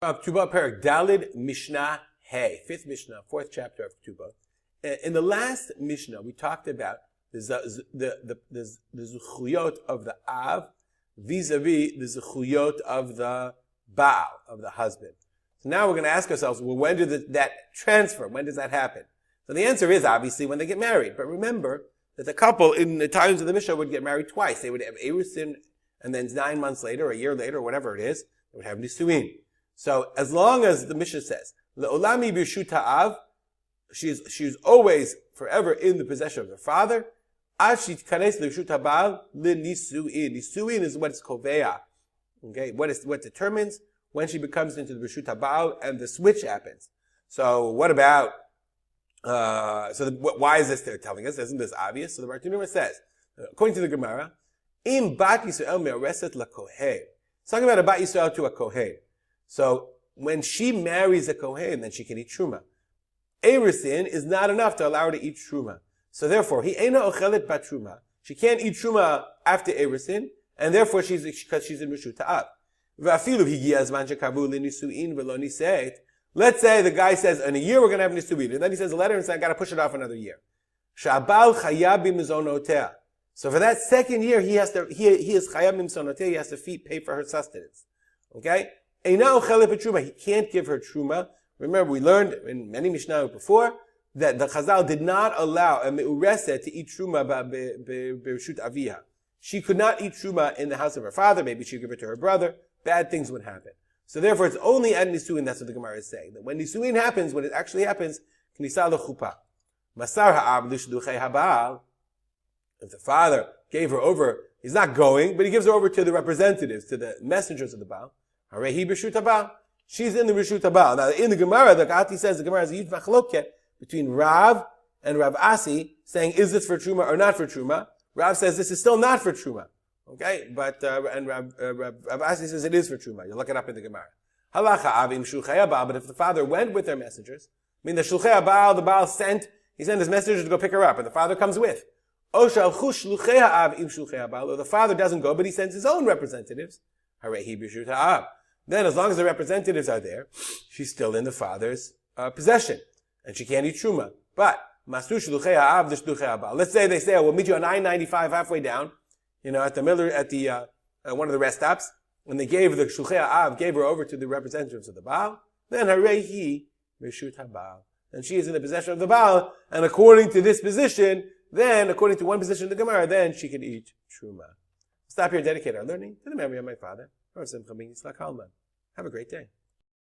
Ketubot Perek Dalid Mishnah Hey, fifth Mishnah, fourth chapter of Ketubot. In the last Mishnah, we talked about the zechuyot of the Av vis-a-vis the zechuyot of the Baal, of the husband. So now we're going to ask ourselves, well, when did that transfer? When does that happen? So the answer is obviously when they get married. But remember that the couple in the times of the Mishnah would get married twice. They would have Erusin, and then 9 months later, a year later, whatever it is, they would have Nisuin. So as long as the Mishnah says, Le'olami b'rshut ha'av, she's always forever in the possession of her father. Ad shitkanes l'rshut ha'baal l'nisuin. Nisuin is what is koveya. Okay, what determines when she becomes into the rshut ha'baal and the switch happens. So what about? Why is this they're telling us? Isn't this obvious? So the Bartanura says, according to the Gemara, im bat Yisrael me'areset lakohen. It's talking about a bat Yisrael to a kohen. So when she marries a kohen, then she can eat truma. Erusin is not enough to allow her to eat truma. So therefore, he eina ochelet bat truma. She can't eat truma after Erusin, and therefore because she's in reshut ha'av. V'afilu higia zman shekavu l'nisuin v'lo niseit. Let's say the guy says, in a year we're going to have nisuin, and then he sends a letter and says, I got to push it off another year. Sha'abal chayab b'mizonotea. So for that second year, he is chayab b'mizonotea. He has to pay for her sustenance. Okay. Eina ochelet b'truma. He can't give her truma. Remember, we learned in many Mishnah before that the Chazal did not allow a me'ureset to eat truma b'rshut aviha. She could not eat truma in the house of her father. Maybe she'd give it to her brother. Bad things would happen. So therefore, it's only at Nisuin, that's what the Gemara is saying. That when Nisuin happens, when it actually happens, Knisa l'chuppah. Masar ha'ab l'shluchei ha'baal. If the father gave her over, he's not going, but he gives her over to the representatives, to the messengers of the Baal. Harehi b'rshut ha'baal. She's in the reshut ha'baal. Now, in the Gemara, the Gati says the Gemara is a huge machloket between Rav and Rav Asi, saying, is this for truma or not for truma? Rav says this is still not for truma. Okay, but and Rav Asi says it is for truma. You look it up in the Gemara. Halacha avim shulchei ha'baal. But if the father went with their messengers, I mean the shulchei ha'baal, the Baal he sent his messengers to go pick her up, and the father comes with. O shalchu shluchei ha'av im shulchei ha'baal. Or the father doesn't go, but he sends his own representatives. Harehi b'rshut ha'av. Then, as long as the representatives are there, she's still in the father's possession, and she can't eat truma. But masu shluchei ha'av d'shluchei ha'baal. Let's say they say, "Oh, we'll meet you on 995 halfway down." At the one of the rest stops, when they gave the shulchei ha'av, gave her over to the representatives of the Baal, then harehi b'rshut ha'baal. And she is in the possession of the Baal, and according to this position, then, according to one position of the Gemara, then she can eat truma. Stop here and dedicate our learning to the memory of my father. Have a great day.